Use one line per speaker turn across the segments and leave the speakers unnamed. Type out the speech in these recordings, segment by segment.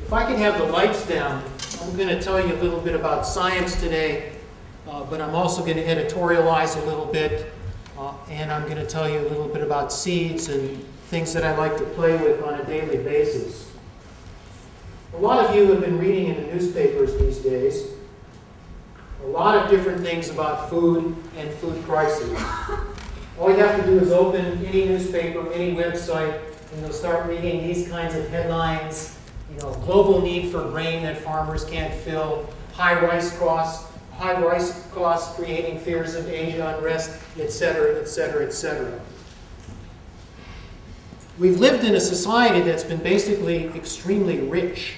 If I could have the lights down, I'm going to tell you a little bit about science today, but I'm also going to editorialize a little bit, and I'm going to tell you a little bit about seeds and things that I like to play with on a daily basis. A lot of you have been reading in the newspapers these days a lot of different things about food and food crises. All you have to do is open any newspaper, any website, and you'll start reading these kinds of headlines. You know, global need for grain that farmers can't fill, high rice costs creating fears of Asia unrest, etc., etc., etc. We've lived in a society that's been basically extremely rich.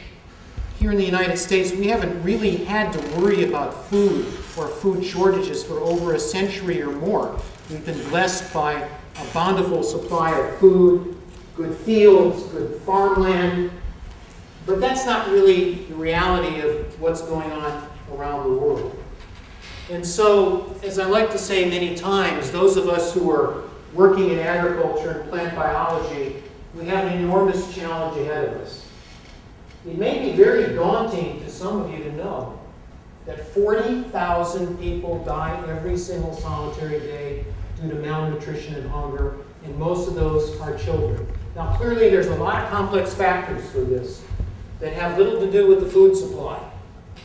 Here in the United States, we haven't really had to worry about food or food shortages for over a century or more. We've been blessed by a bountiful supply of food, good fields, good farmland. But that's not really the reality of what's going on around the world. And so, as I like to say many times, those of us who are working in agriculture and plant biology, we have an enormous challenge ahead of us. It may be very daunting to some of you to know that 40,000 people die every single solitary day due to malnutrition and hunger, and most of those are children. Now, clearly there's a lot of complex factors for this that have little to do with the food supply.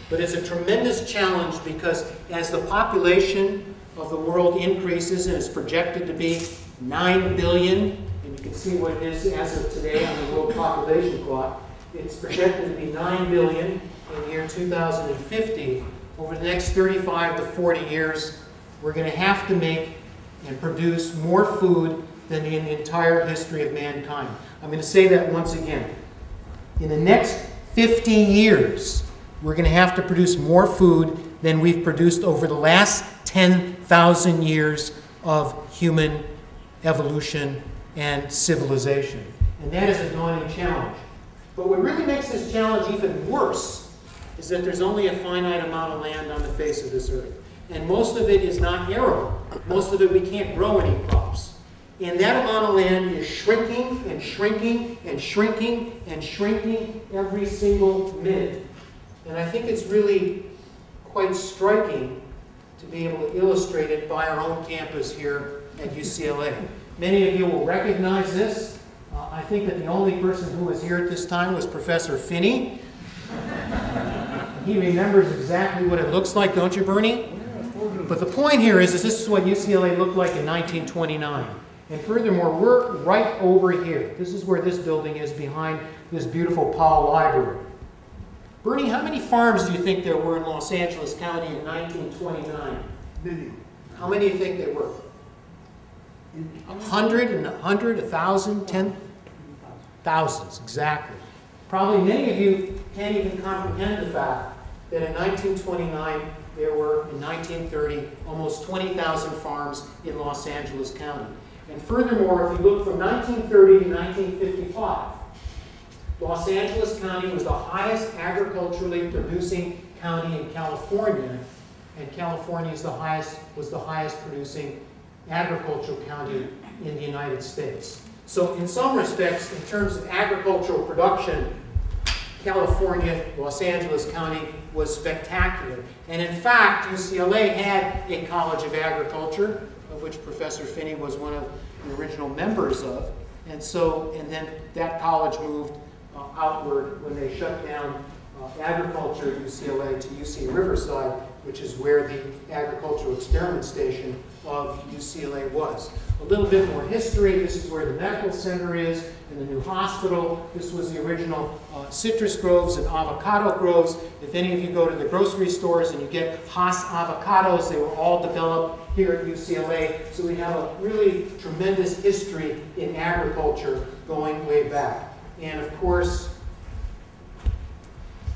But it's a tremendous challenge because as the population of the world increases, and is projected to be 9 billion, and you can see what it is as of today on the World Population Clock, it's projected to be 9 billion in the year 2050. Over the next 35 to 40 years, we're going to have to make and produce more food than in the entire history of mankind. I'm going to say that once again. In the next 50 years, we're going to have to produce more food than we've produced over the last 10,000 years of human evolution and civilization. And that is a daunting challenge. But what really makes this challenge even worse is that there's only a finite amount of land on the face of this earth. And most of it is not arable. Most of it we can't grow any crops. And that amount of land is shrinking and shrinking and shrinking and shrinking every single minute. And I think it's really quite striking to be able to illustrate it by our own campus here at UCLA. Many of you will recognize this. I think that the only person who was here at this time was Professor Finney. He remembers exactly what it looks like, don't you, Bernie? But the point here is this is what UCLA looked like in 1929. And furthermore, we're right over here. This is where this building is, behind this beautiful Powell Library. Bernie, how many farms do you think there were in Los Angeles County in 1929?
Many.
How many do you think there were? 100, 1,000, 10? Thousands, exactly. Probably many of you can't even comprehend the fact that in 1929, there were, in 1930, almost 20,000 farms in Los Angeles County. And furthermore, if you look from 1930 to 1955, Los Angeles County was the highest agriculturally producing county in California, and California was the highest producing agricultural county in the United States. So in some respects, in terms of agricultural production, California, Los Angeles County was spectacular. And in fact, UCLA had a College of Agriculture, of which Professor Finney was one of the original members of. And then that college moved outward when they shut down agriculture at UCLA to UC Riverside, which is where the agricultural experiment station of UCLA was. A little bit more history. This is where the medical center is and the new hospital. This was the original citrus groves and avocado groves. If any of you go to the grocery stores and you get Hass avocados, they were all developed here at UCLA. So we have a really tremendous history in agriculture going way back. And of course,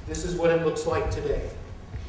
this is what it looks like today.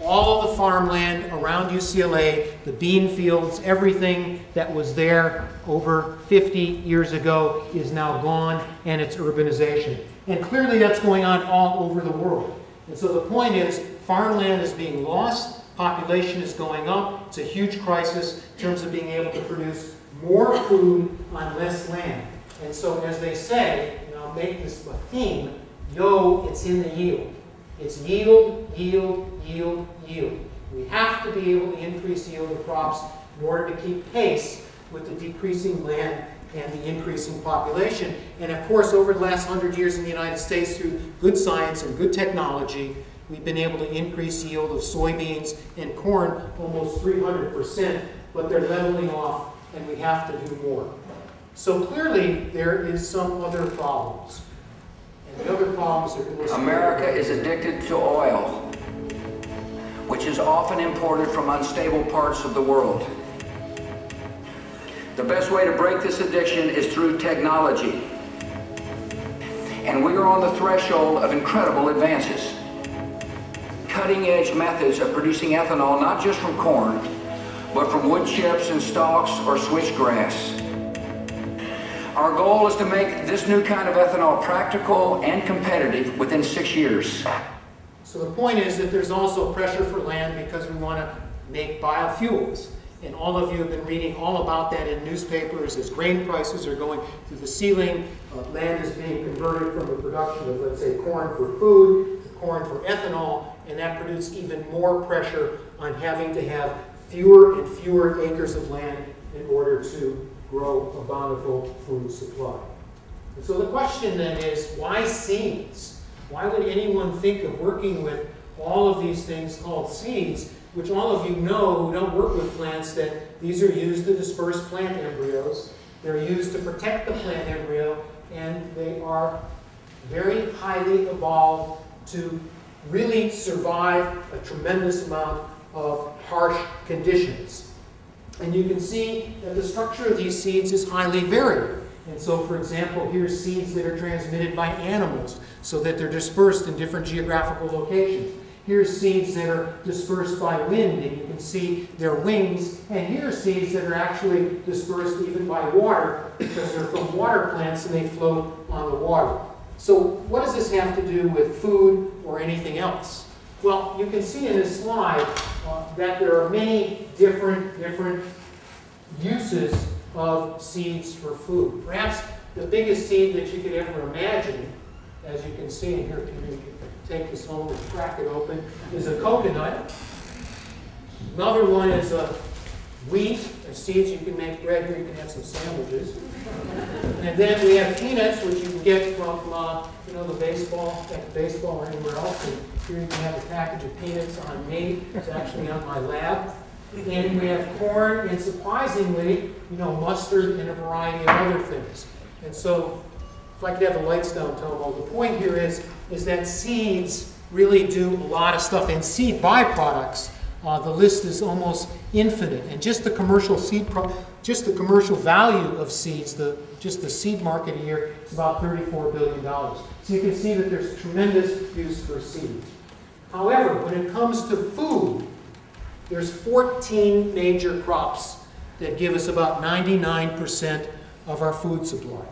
All of the farmland around UCLA, the bean fields, everything that was there over 50 years ago is now gone, and it's urbanization. And clearly that's going on all over the world. And so the point is, farmland is being lost, population is going up, it's a huge crisis in terms of being able to produce more food on less land. And so as they say, and I'll make this a theme, Yo, it's in the yield. It's yield, yield, yield, yield. We have to be able to increase yield of crops in order to keep pace with the decreasing land and the increasing population. And of course, over the last 100 years in the United States, through good science and good technology, we've been able to increase yield of soybeans and corn almost 300%, but they're leveling off and we have to do more. So clearly, there is some other problems. And the other problems are illustrated.
America is addicted to oil, which is often imported from unstable parts of the world. The best way to break this addiction is through technology. And we are on the threshold of incredible advances. Cutting-edge methods of producing ethanol, not just from corn, but from wood chips and stalks or switchgrass. Our goal is to make this new kind of ethanol practical and competitive within 6 years.
So the point is that there's also pressure for land because we want to make biofuels. And all of you have been reading all about that in newspapers as grain prices are going through the ceiling. Land is being converted from the production of, let's say, corn for food to corn for ethanol, and that produces even more pressure on having to have fewer and fewer acres of land in order to grow a bountiful food supply. And so the question then is, why seeds? Why would anyone think of working with all of these things called seeds, which all of you know who don't work with plants, that these are used to disperse plant embryos. They're used to protect the plant embryo, and they are very highly evolved to really survive a tremendous amount of harsh conditions. And you can see that the structure of these seeds is highly varied. And so, for example, here's seeds that are transmitted by animals so that they're dispersed in different geographical locations. Here's seeds that are dispersed by wind, and you can see their wings. And here's seeds that are actually dispersed even by water because they're from water plants and they float on the water. So what does this have to do with food or anything else? Well, you can see in this slide that there are many different uses of seeds for food. Perhaps the biggest seed that you could ever imagine, as you can see in here, you can take this home and crack it open, is a coconut. Another one is a wheat, or seeds you can make bread. Here you can have some sandwiches. And then we have peanuts, which you can get from you know, the baseball, at the baseball or anywhere else. And here you can have a package of peanuts on me. It's actually on my lab. And we have corn, and surprisingly, you know, mustard and a variety of other things. And so, if I could have the lights down, Tomo, the point here is that seeds really do a lot of stuff. And seed byproducts, the list is almost infinite. And just the commercial just the commercial value of seeds, just the seed market a year, is about $34 billion. So you can see that there's tremendous use for seeds. However, when it comes to food, there's 14 major crops that give us about 99% of our food supply.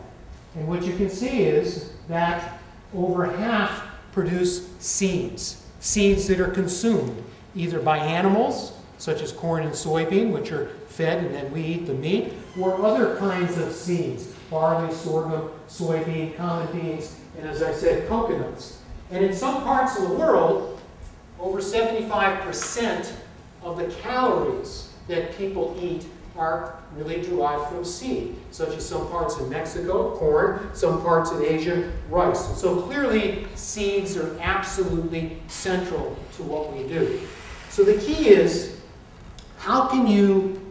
And what you can see is that over half produce seeds. Seeds that are consumed either by animals, such as corn and soybean, which are fed and then we eat the meat, or other kinds of seeds, barley, sorghum, soybean, common beans, and as I said, coconuts. And in some parts of the world, over 75% of the calories that people eat are really derived from seed, such as some parts in Mexico, corn, some parts in Asia, rice. And so clearly, seeds are absolutely central to what we do. So the key is, how can you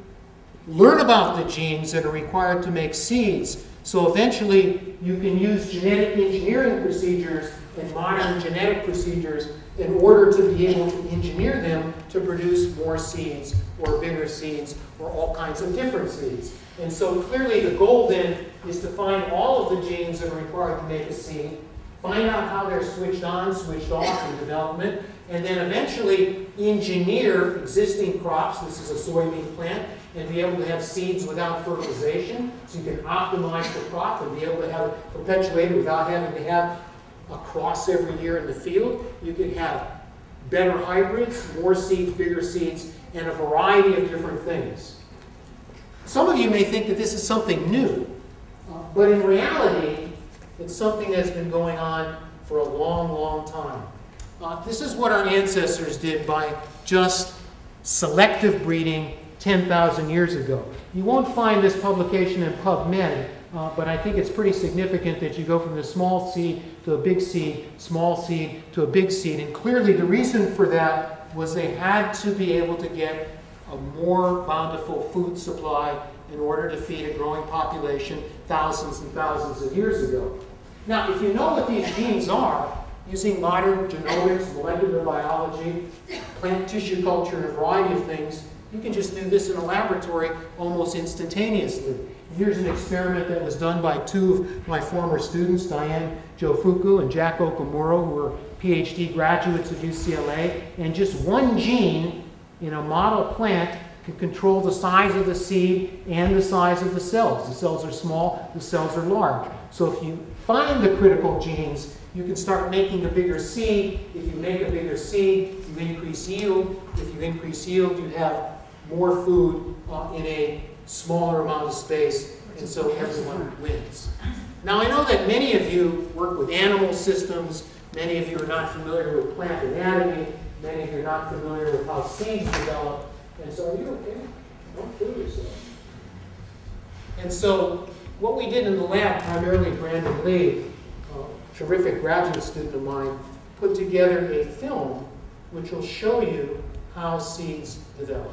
learn about the genes that are required to make seeds so eventually you can use genetic engineering procedures and modern genetic procedures in order to be able to engineer them to produce more seeds or bigger seeds or all kinds of different seeds. And so clearly the goal then is to find all of the genes that are required to make a seed, find out how they're switched on, switched off in development, and then eventually engineer existing crops, this is a soybean plant, and be able to have seeds without fertilization, so you can optimize the crop and be able to have it perpetuated without having to have a cross every year in the field. You can have better hybrids, more seeds, bigger seeds, and a variety of different things. Some of you may think that this is something new, but in reality, it's something that's been going on for a long, long time. This is what our ancestors did by just selective breeding 10,000 years ago. You won't find this publication in PubMed, but I think it's pretty significant that you go from the small seed to a big seed, small seed to a big seed. And clearly the reason for that was they had to be able to get a more bountiful food supply in order to feed a growing population thousands and thousands of years ago. Now, if you know what these genes are, using modern genomics, molecular biology, plant tissue culture, and a variety of things, you can just do this in a laboratory almost instantaneously. Here's an experiment that was done by two of my former students, Diane Jofuku and Jack Okamura, who are PhD graduates of UCLA, and just one gene in a model plant can control the size of the seed and the size of the cells. The cells are small, the cells are large. So if you find the critical genes, you can start making a bigger seed. If you make a bigger seed, you increase yield. If you increase yield, you have more food in a smaller amount of space, and so everyone wins. Now, I know that many of you work with animal systems. Many of you are not familiar with plant anatomy. Many of you are not familiar with how seeds develop. And so, are you okay? Don't kill yourself. And so, what we did in the lab, primarily Brandon Lee, a terrific graduate student of mine, put together a film which will show you how seeds develop.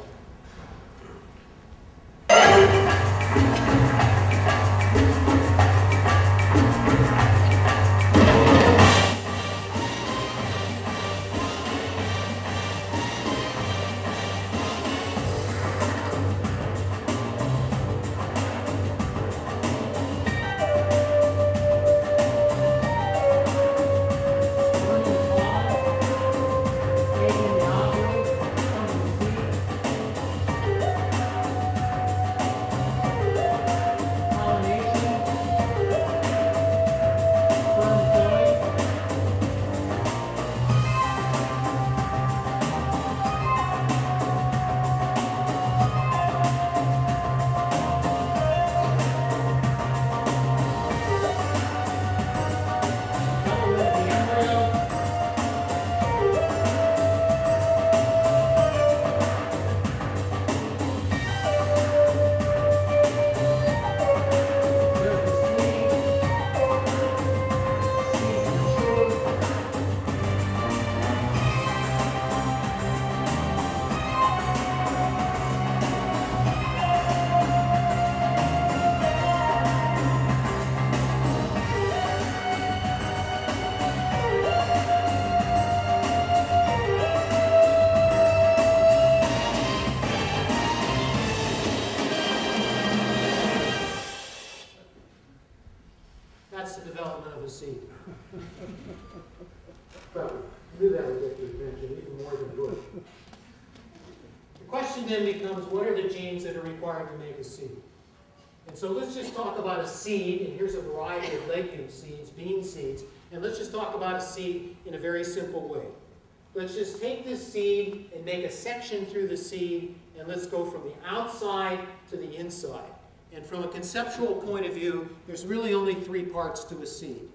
That's the development of a seed. But I knew that would get your attention, even more than good. The question then becomes, what are the genes that are required to make a seed? And so let's just talk about a seed, and here's a variety of legume seeds, bean seeds, and let's just talk about a seed in a very simple way. Let's just take this seed and make a section through the seed, and let's go from the outside to the inside. And from a conceptual point of view, there's really only three parts to a seed.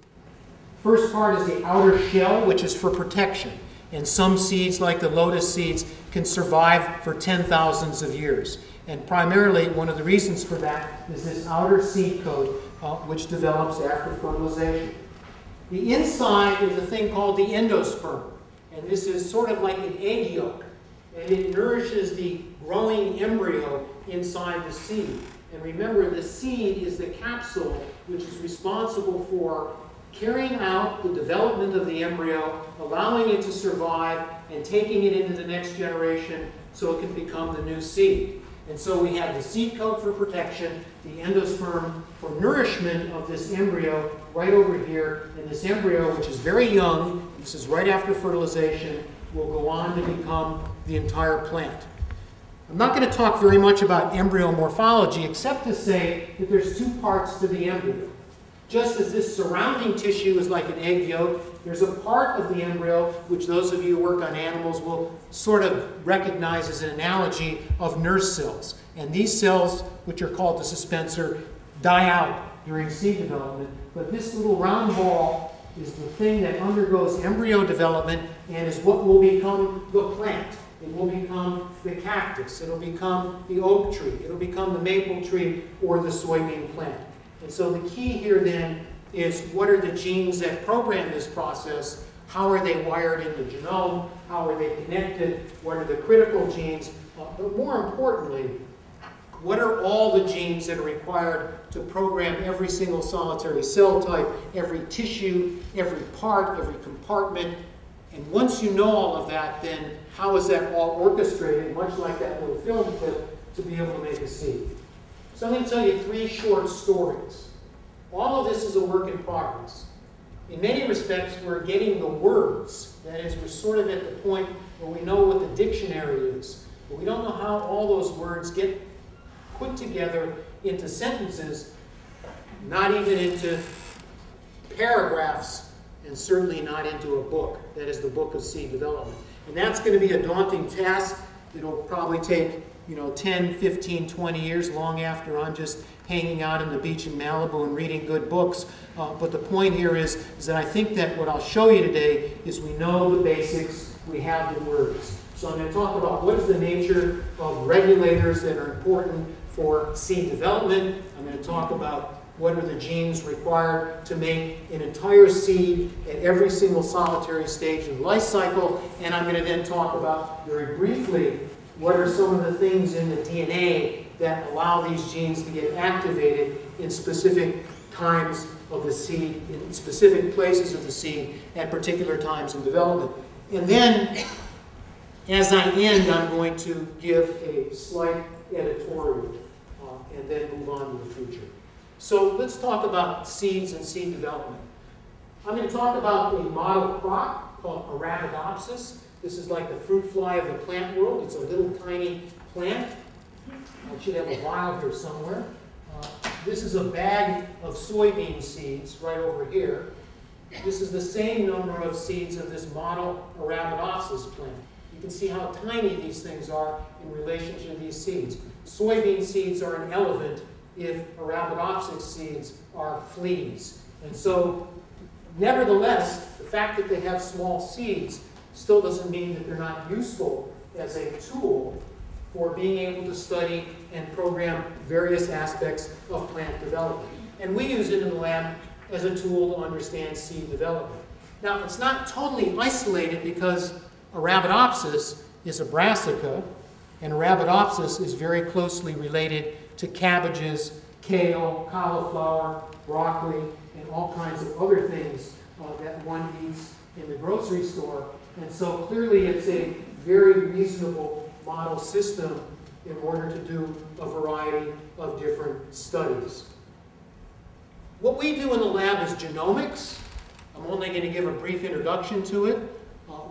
First part is the outer shell, which is for protection. And some seeds, like the lotus seeds, can survive for 10,000s of years. And primarily, one of the reasons for that is this outer seed coat, which develops after fertilization. The inside is a thing called the endosperm. And this is sort of like an egg yolk. And it nourishes the growing embryo inside the seed. And remember, the seed is the capsule which is responsible for carrying out the development of the embryo, allowing it to survive, and taking it into the next generation so it can become the new seed. And so we have the seed coat for protection, the endosperm for nourishment of this embryo right over here. And this embryo, which is very young, this is right after fertilization, will go on to become the entire plant. I'm not going to talk very much about embryo morphology, except to say that there's two parts to the embryo. Just as this surrounding tissue is like an egg yolk, there's a part of the embryo, which those of you who work on animals will sort of recognize as an analogy of nurse cells. And these cells, which are called the suspensor, die out during seed development. But this little round ball is the thing that undergoes embryo development and is what will become the plant. It will become the cactus. It'll become the oak tree. It'll become the maple tree or the soybean plant. And so the key here then is what are the genes that program this process? How are they wired in the genome? How are they connected? What are the critical genes? But more importantly, what are all the genes that are required to program every single solitary cell type, every tissue, every part, every compartment? And once you know all of that, then how is that all orchestrated, much like that little film clip, to be able to make a seed? So I'm going to tell you 3 short stories. All of this is a work in progress. In many respects, we're getting the words. That is, we're sort of at the point where we know what the dictionary is, but we don't know how all those words get put together into sentences, not even into paragraphs, and certainly not into a book. That is the book of seed development. And that's going to be a daunting task. It'll probably take 10, 15, 20 years, long after I'm just hanging out on the beach in Malibu and reading good books. But the point here is that I think that what I'll show you today is we know the basics, we have the words. So I'm going to talk about what is the nature of regulators that are important for seed development. I'm going to talk about what are the genes required to make an entire seed at every single solitary stage of the life cycle. And I'm going to then talk about, very briefly, what are some of the things in the DNA that allow these genes to get activated in specific times of the seed, in specific places of the seed, at particular times in development. And then, as I end, I'm going to give a slight editorial and then move on to the future. So let's talk about seeds and seed development. I'm going to talk about a model crop called Arabidopsis. This is like the fruit fly of the plant world. It's a little tiny plant. I should have a vial here somewhere. This is a bag of soybean seeds right over here. This is the same number of seeds of this model Arabidopsis plant. You can see how tiny these things are in relation to these seeds. Soybean seeds are an elephant if Arabidopsis seeds are fleas. And so, nevertheless, the fact that they have small seeds still doesn't mean that they're not useful as a tool for being able to study and program various aspects of plant development. And we use it in the lab as a tool to understand seed development. Now, it's not totally isolated because Arabidopsis is a brassica, and Arabidopsis is very closely related to cabbages, kale, cauliflower, broccoli, and all kinds of other things that one eats in the grocery store. And so clearly it's a very reasonable model system in order to do a variety of different studies. What we do in the lab is genomics. I'm only going to give a brief introduction to it.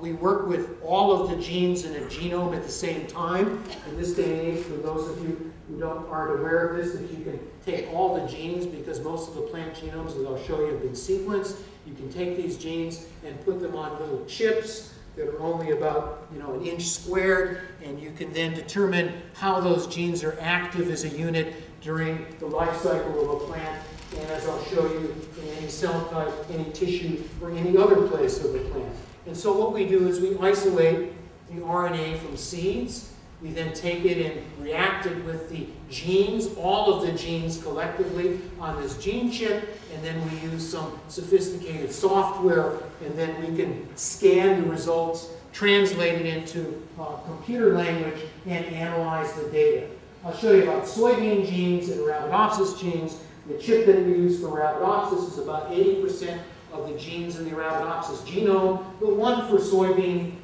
We work with all of the genes in a genome at the same time. In this day and age, for those of you who aren't aware of this, that you can take all the genes, because most of the plant genomes, as I'll show you, have been sequenced. You can take these genes and put them on little chips that are only about an inch squared, and you can then determine how those genes are active as a unit during the life cycle of a plant, and as I'll show you, in any cell type, any tissue, or any other place of the plant. And so what we do is we isolate the RNA from seeds. We then take it and react it with the genes, all of the genes collectively on this gene chip, and then we use some sophisticated software, and then we can scan the results, translate it into computer language, and analyze the data. I'll show you about soybean genes and Arabidopsis genes. The chip that we use for Arabidopsis is about 80% of the genes in the Arabidopsis genome. The one for soybean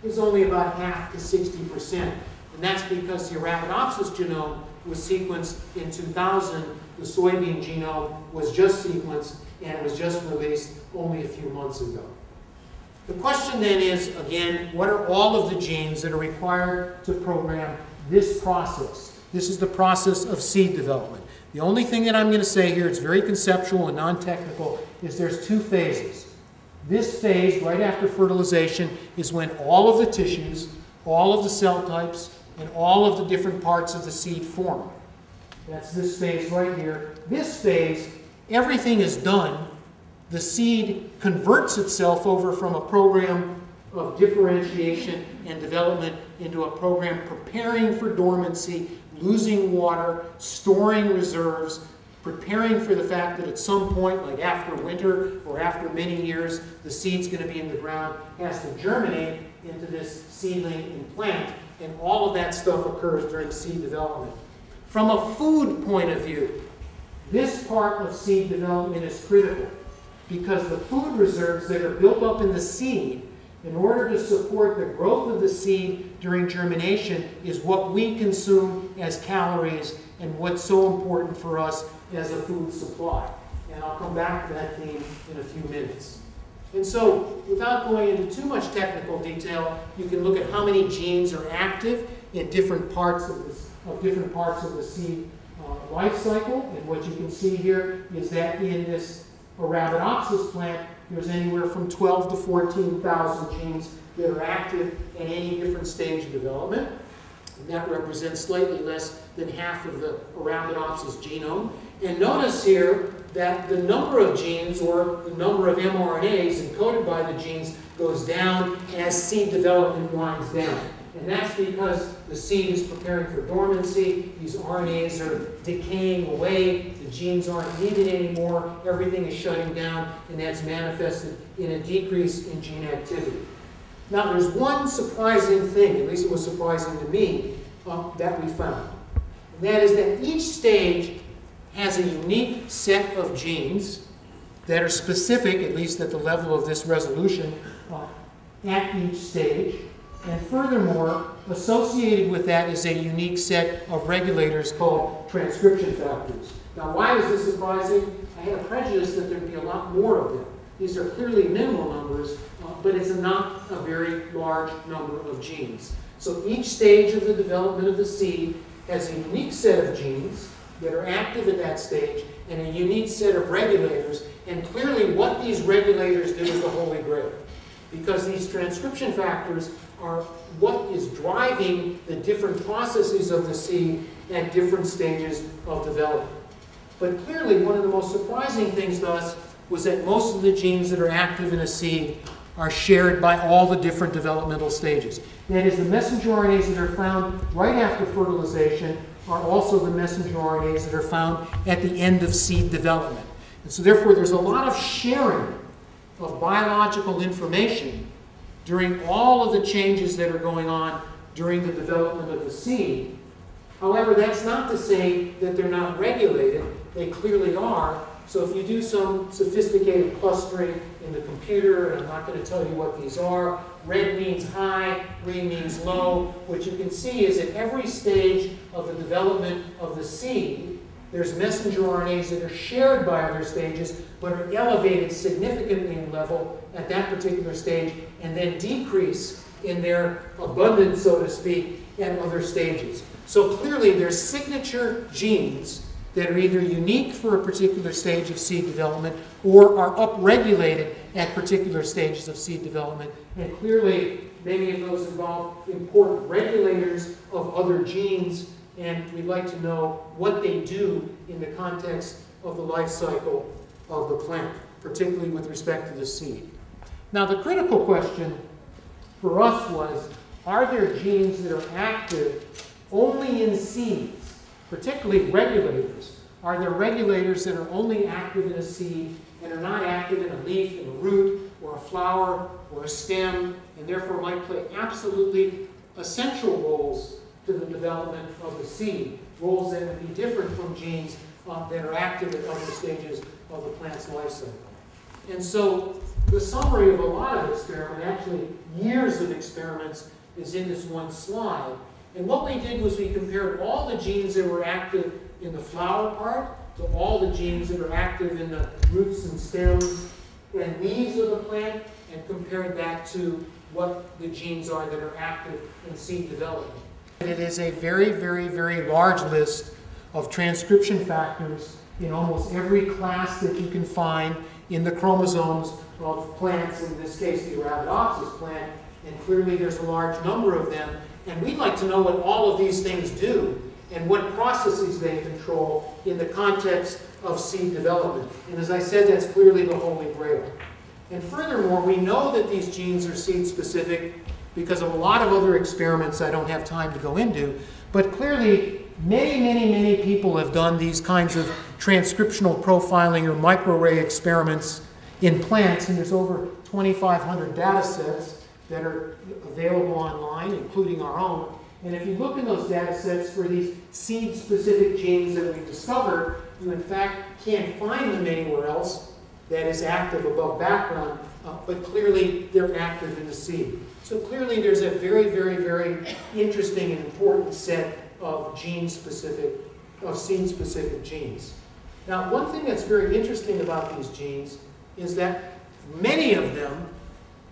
is only about half to 60%. And that's because the Arabidopsis genome was sequenced in 2000. The soybean genome was just sequenced and was just released only a few months ago. The question then is, again, what are all of the genes that are required to program this process? This is the process of seed development. The only thing that I'm going to say here, it's very conceptual and non-technical, is there's 2 phases. This phase, right after fertilization, is when all of the tissues, all of the cell types, and all of the different parts of the seed form. That's this phase right here. This phase, everything is done the seed converts itself over from a program of differentiation and development into a program preparing for dormancy, losing water, storing reserves, preparing for the fact that at some point, like after winter or after many years, the seed's going to be in the ground, has to germinate into this seedling and plant, and all of that stuff occurs during seed development. From a food point of view, this part of seed development is critical because the food reserves that are built up in the seed in order to support the growth of the seed during germination is what we consume as calories and what's so important for us as a food supply. And I'll come back to that theme in a few minutes. And so, without going into too much technical detail, you can look at how many genes are active in different parts of the seed life cycle. And what you can see here is that in this Arabidopsis plant, there's anywhere from 12 to 14,000 genes that are active at any different stage of development. And that represents slightly less than half of the Arabidopsis genome. And notice here that the number of genes, or the number of mRNAs encoded by the genes, goes down as seed development winds down. And that's because the seed is preparing for dormancy. These RNAs are decaying away. The genes aren't needed anymore. Everything is shutting down, and that's manifested in a decrease in gene activity. Now, there's one surprising thing, at least it was surprising to me, that we found. And that is that each stage has a unique set of genes that are specific, at least at the level of this resolution, at each stage. And furthermore, associated with that is a unique set of regulators called transcription factors. Now, why was this surprising? I had a prejudice that there'd be a lot more of them. These are clearly minimal numbers, but it's not a very large number of genes. So each stage of the development of the seed has a unique set of genes that are active at that stage and a unique set of regulators. And clearly what these regulators do is the Holy Grail, because these transcription factors are what is driving the different processes of the seed at different stages of development. But clearly, one of the most surprising things to us was that most of the genes that are active in a seed are shared by all the different developmental stages. That is, the messenger RNAs that are found right after fertilization are also the messenger RNAs that are found at the end of seed development. And so therefore, there's a lot of sharing of biological information during all of the changes that are going on during the development of the seed. However, that's not to say that they're not regulated. They clearly are. So if you do some sophisticated clustering in the computer, and I'm not going to tell you what these are, red means high, green means low, what you can see is at every stage of the development of the seed, there's messenger RNAs that are shared by other stages, but are elevated significantly in level at that particular stage, and then decrease in their abundance, so to speak, at other stages. So clearly there's signature genes that are either unique for a particular stage of seed development or are upregulated at particular stages of seed development. And clearly, many of those involve important regulators of other genes, and we'd like to know what they do in the context of the life cycle of the plant, particularly with respect to the seed. Now, the critical question for us was, are there genes that are active only in seeds, particularly regulators? Are there regulators that are only active in a seed and are not active in a leaf, in a root, or a flower, or a stem, and therefore might play absolutely essential roles to the development of the seed, roles that would be different from genes that are active at other stages of the plant's life cycle? And so the summary of a lot of experiments, actually years of experiments, is in this one slide. And what we did was we compared all the genes that were active in the flower part to all the genes that are active in the roots and stems and leaves of the plant, and compared that to what the genes are that are active in seed development. And it is a very, very, very large list of transcription factors in almost every class that you can find in the chromosomes of plants, in this case the Arabidopsis plant, and clearly there's a large number of them. And we'd like to know what all of these things do and what processes they control in the context of seed development. And as I said, that's clearly the Holy Grail. And furthermore, we know that these genes are seed-specific because of a lot of other experiments I don't have time to go into. But clearly, many people have done these kinds of transcriptional profiling or microarray experiments in plants, and there's over 2,500 data sets that are available online, including our own. And if you look in those data sets for these seed-specific genes that we've discovered, you in fact can't find them anywhere else that is active above background, but clearly they're active in the seed. So clearly there's a very interesting and important set of gene-specific, of seed-specific genes. Now, one thing that's very interesting about these genes is that many of them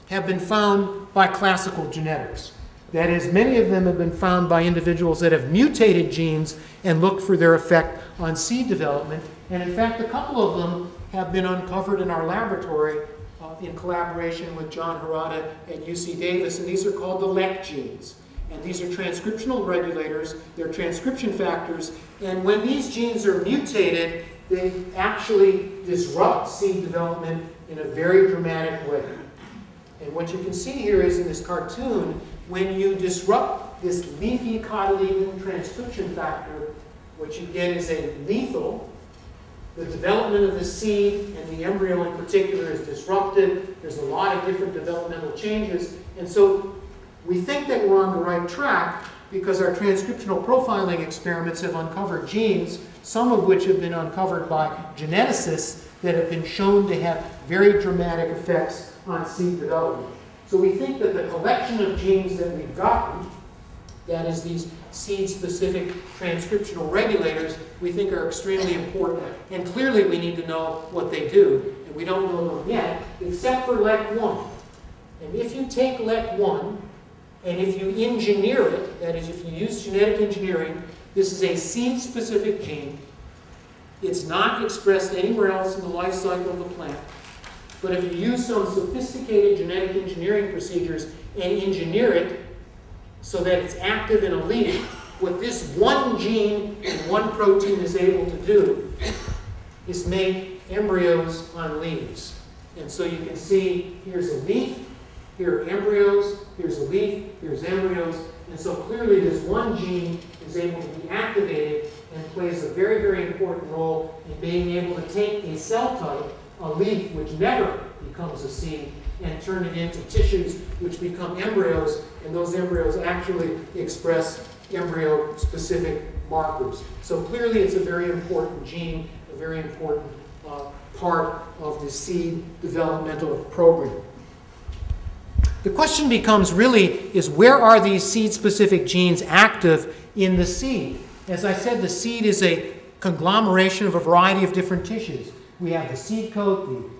have been found by classical genetics. That is, many of them have been found by individuals that have mutated genes and looked for their effect on seed development. And in fact, a couple of them have been uncovered in our laboratory in collaboration with John Harada at UC Davis, and these are called the LEC genes. And these are transcriptional regulators, they're transcription factors, and when these genes are mutated, they actually disrupt seed development in a very dramatic way. And what you can see here is in this cartoon, when you disrupt this leafy cotyledon transcription factor, what you get is a lethal. The development of the seed and the embryo in particular is disrupted. There's a lot of different developmental changes. And so we think that we're on the right track because our transcriptional profiling experiments have uncovered genes, some of which have been uncovered by geneticists that have been shown to have very dramatic effects on seed development. So we think that the collection of genes that we've gotten, that is these seed-specific transcriptional regulators, we think are extremely important. And clearly we need to know what they do. And we don't know them yet, except for LEC1. And if you take LEC1, and if you engineer it, that is, if you use genetic engineering, this is a seed-specific gene. It's not expressed anywhere else in the life cycle of the plant. But if you use some sophisticated genetic engineering procedures and engineer it so that it's active in a leaf, what this one gene and one protein is able to do is make embryos on leaves. And so you can see here's a leaf, here are embryos, here's a leaf, here's embryos. And so clearly this one gene is able to be activated and plays a very important role in being able to take a cell type, a leaf which never becomes a seed, and turn it into tissues which become embryos, and those embryos actually express embryo-specific markers. So clearly it's a very important gene, a very important part of the seed developmental program. The question becomes really is where are these seed-specific genes active in the seed? As I said, the seed is a conglomeration of a variety of different tissues. We have the seed coat,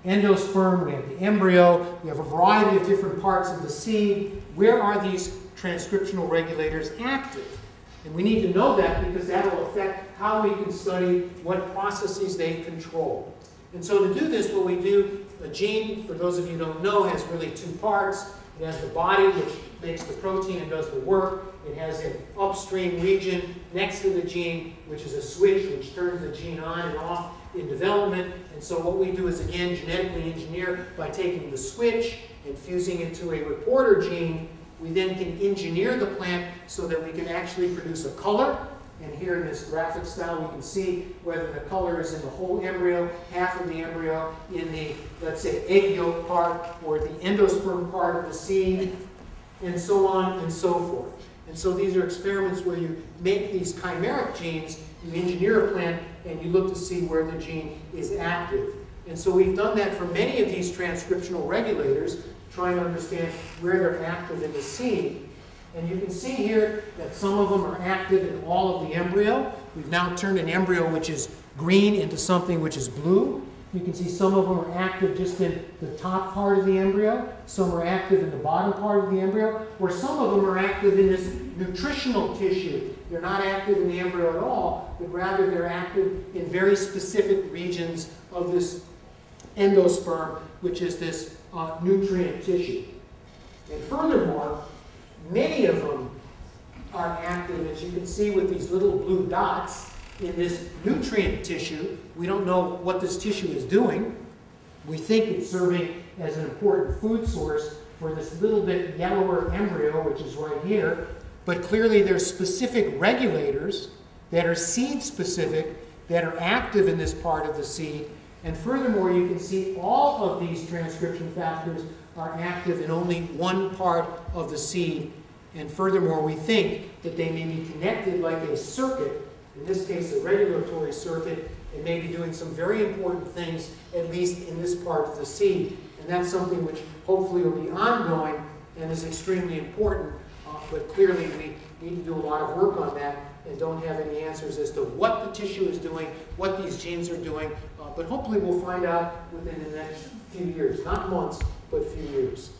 the endosperm, we have the embryo, we have a variety of different parts of the seed. Where are these transcriptional regulators active? And we need to know that because that will affect how we can study what processes they control. And so to do this, what we do, a gene, for those of you who don't know, has really two parts. It has the body, which makes the protein and does the work. It has an upstream region next to the gene, which is a switch, which turns the gene on and off in development. And so what we do is, again, genetically engineer by taking the switch and fusing it to a reporter gene. We then can engineer the plant so that we can actually produce a color. And here in this graphic style, we can see whether the color is in the whole embryo, half of the embryo, in the, let's say, egg yolk part, or the endosperm part of the seed, and so on and so forth. And so these are experiments where you make these chimeric genes, you engineer a plant, and you look to see where the gene is active. And so we've done that for many of these transcriptional regulators, trying to understand where they're active in the seed. And you can see here that some of them are active in all of the embryo. We've now turned an embryo which is green into something which is blue. You can see some of them are active just in the top part of the embryo. Some are active in the bottom part of the embryo. Or some of them are active in this nutritional tissue. They're not active in the embryo at all, but rather they're active in very specific regions of this endosperm, which is this nutrient tissue. And furthermore, many of them are active, as you can see with these little blue dots. in this nutrient tissue. We don't know what this tissue is doing. We think it's serving as an important food source for this little bit yellower embryo, which is right here. But clearly there's specific regulators that are seed-specific that are active in this part of the seed. And furthermore, you can see all of these transcription factors are active in only one part of the seed. And furthermore, we think that they may be connected like a circuit, in this case a regulatory circuit, and may be doing some very important things, at least in this part of the seed. And that's something which hopefully will be ongoing and is extremely important, but clearly we need to do a lot of work on that and don't have any answers as to what the tissue is doing, what these genes are doing, but hopefully we'll find out within the next few years, not months, but few years.